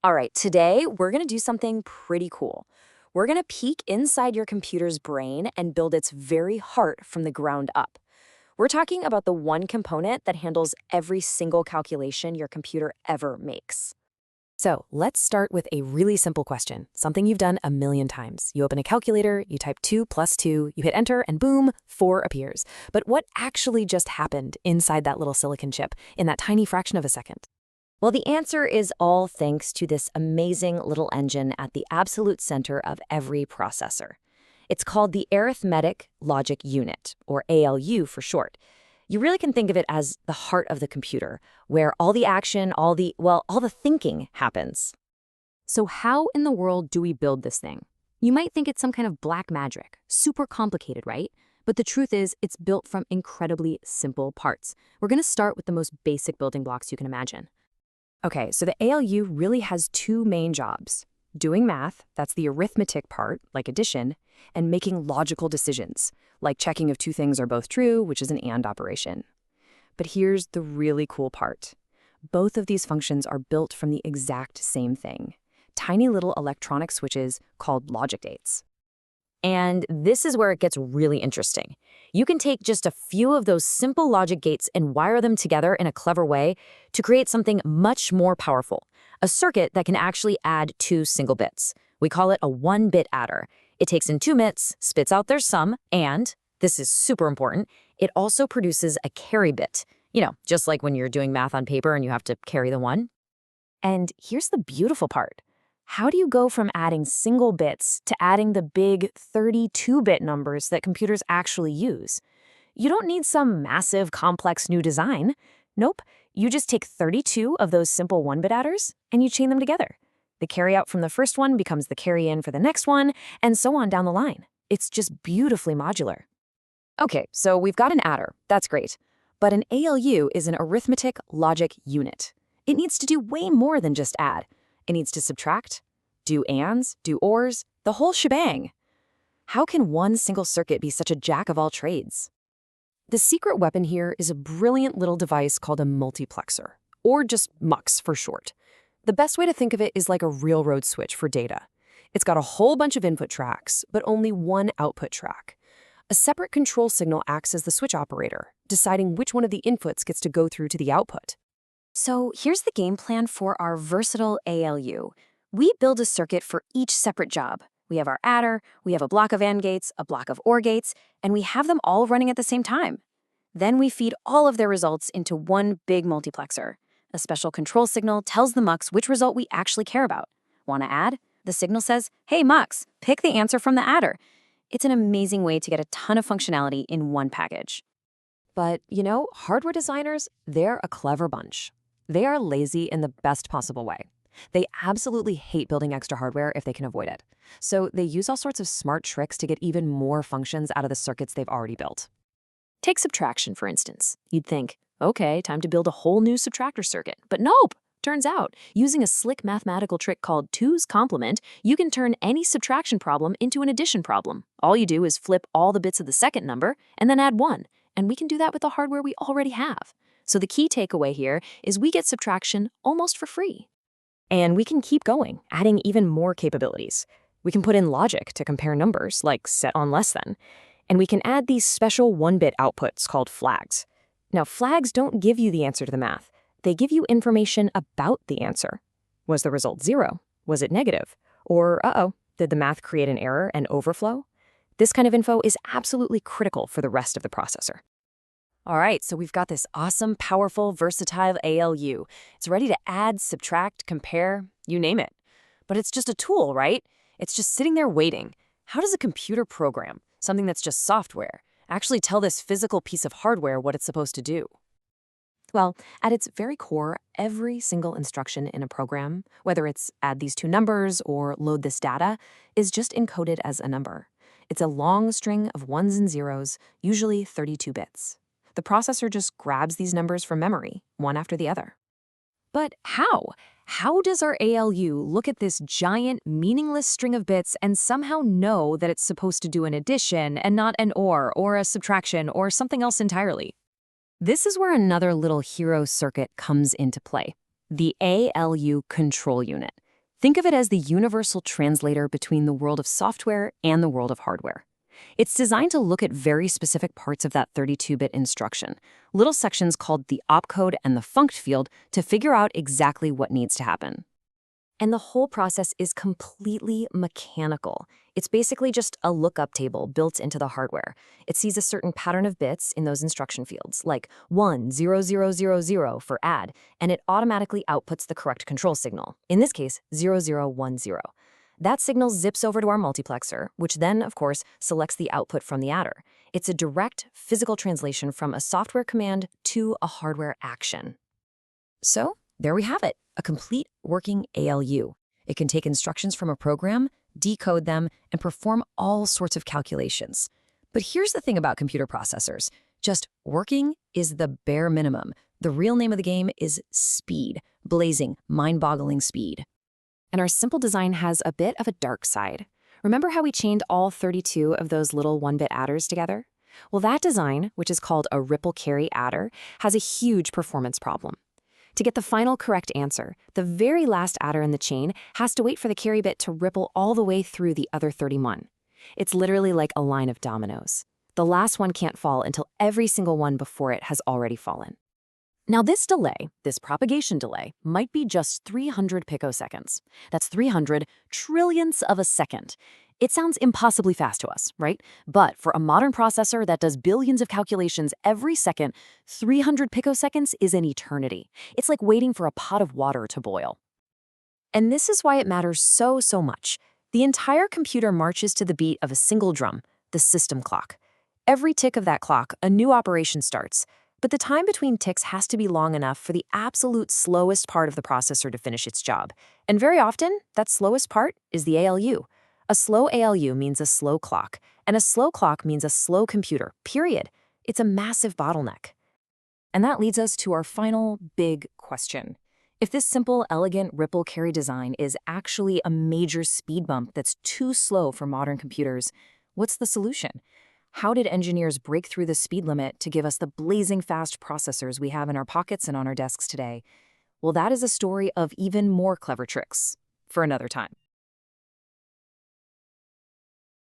All right, today we're going to do something pretty cool. We're going to peek inside your computer's brain and build its very heart from the ground up. We're talking about the one component that handles every single calculation your computer ever makes. So let's start with a really simple question, something you've done a million times. You open a calculator, you type 2 plus 2, you hit enter, and boom, 4 appears. But what actually just happened inside that little silicon chip in that tiny fraction of a second? Well, the answer is all thanks to this amazing little engine at the absolute center of every processor. It's called the Arithmetic Logic Unit, or ALU for short. You really can think of it as the heart of the computer, where all the action, all the thinking happens. So how in the world do we build this thing? You might think it's some kind of black magic, super complicated, right? But the truth is, it's built from incredibly simple parts. We're going to start with the most basic building blocks you can imagine. Okay, so the ALU really has two main jobs. Doing math, that's the arithmetic part, like addition, and making logical decisions, like checking if two things are both true, which is an AND operation. But here's the really cool part. Both of these functions are built from the exact same thing, tiny little electronic switches called logic gates. And this is where it gets really interesting. You can take just a few of those simple logic gates and wire them together in a clever way to create something much more powerful, a circuit that can actually add 2 single bits. We call it a 1-bit adder. It takes in 2 bits, spits out their sum, and, this is super important, it also produces a carry bit. You know, just like when you're doing math on paper and you have to carry the 1. And here's the beautiful part. How do you go from adding single bits to adding the big 32-bit numbers that computers actually use? You don't need some massive, complex new design. Nope, you just take 32 of those simple 1-bit adders and you chain them together. The carryout from the first one becomes the carry-in for the next one, and so on down the line. It's just beautifully modular. Okay, so we've got an adder. That's great. But an ALU is an arithmetic logic unit. It needs to do way more than just add. It needs to subtract, do ands, do ors, the whole shebang. How can one single circuit be such a jack of all trades? The secret weapon here is a brilliant little device called a multiplexer, or just MUX for short. The best way to think of it is like a railroad switch for data. It's got a whole bunch of input tracks, but only one output track. A separate control signal acts as the switch operator, deciding which one of the inputs gets to go through to the output. So here's the game plan for our versatile ALU. We build a circuit for each separate job. We have our adder, we have a block of AND gates, a block of OR gates, and we have them all running at the same time. Then we feed all of their results into one big multiplexer. A special control signal tells the MUX which result we actually care about. Want to add? The signal says, hey MUX, pick the answer from the adder. It's an amazing way to get a ton of functionality in one package. But, you know, hardware designers, they're a clever bunch. They are lazy in the best possible way. They absolutely hate building extra hardware if they can avoid it. So they use all sorts of smart tricks to get even more functions out of the circuits they've already built. Take subtraction, for instance. You'd think, okay, time to build a whole new subtractor circuit. But nope! Turns out, using a slick mathematical trick called 2's complement, you can turn any subtraction problem into an addition problem. All you do is flip all the bits of the second number and then add 1. And we can do that with the hardware we already have. So the key takeaway here is we get subtraction almost for free. And we can keep going, adding even more capabilities. We can put in logic to compare numbers, like set on less than. And we can add these special 1-bit outputs called flags. Now, flags don't give you the answer to the math. They give you information about the answer. Was the result 0? Was it negative? Or, did the math create an error and overflow? This kind of info is absolutely critical for the rest of the processor. All right, so we've got this awesome, powerful, versatile ALU. It's ready to add, subtract, compare, you name it. But it's just a tool, right? It's just sitting there waiting. How does a computer program, something that's just software, actually tell this physical piece of hardware what it's supposed to do? Well, at its very core, every single instruction in a program, whether it's add these 2 numbers or load this data, is just encoded as a number. It's a long string of 1s and 0s, usually 32 bits. The processor just grabs these numbers from memory, one after the other. But how? How does our ALU look at this giant, meaningless string of bits and somehow know that it's supposed to do an addition and not an or a subtraction or something else entirely? This is where another little hero circuit comes into play, the ALU control unit. Think of it as the universal translator between the world of software and the world of hardware. It's designed to look at very specific parts of that 32-bit instruction, little sections called the opcode and the funct field, to figure out exactly what needs to happen. And the whole process is completely mechanical. It's basically just a lookup table built into the hardware. It sees a certain pattern of bits in those instruction fields, like 10000 for add, and it automatically outputs the correct control signal, in this case, 0010. That signal zips over to our multiplexer, which then, of course, selects the output from the adder. It's a direct physical translation from a software command to a hardware action. So, there we have it, a complete working ALU. It can take instructions from a program, decode them, and perform all sorts of calculations. But here's the thing about computer processors. Just working is the bare minimum. The real name of the game is speed, blazing, mind-boggling speed. And our simple design has a bit of a dark side. Remember how we chained all 32 of those little 1-bit adders together? Well, that design, which is called a ripple carry adder, has a huge performance problem. To get the final correct answer, the very last adder in the chain has to wait for the carry bit to ripple all the way through the other 31. It's literally like a line of dominoes. The last one can't fall until every single one before it has already fallen. Now this delay, this propagation delay, might be just 300 picoseconds. That's 300 trillionths of a second. It sounds impossibly fast to us, right? But for a modern processor that does billions of calculations every second, 300 picoseconds is an eternity. It's like waiting for a pot of water to boil. And this is why it matters so much. The entire computer marches to the beat of a single drum, the system clock. Every tick of that clock, a new operation starts. But the time between ticks has to be long enough for the absolute slowest part of the processor to finish its job. And very often, that slowest part is the ALU. A slow ALU means a slow clock, and a slow clock means a slow computer, period. It's a massive bottleneck. And that leads us to our final big question. If this simple, elegant ripple carry design is actually a major speed bump that's too slow for modern computers, what's the solution? How did engineers break through the speed limit to give us the blazing fast processors we have in our pockets and on our desks today? Well, that is a story of even more clever tricks for another time.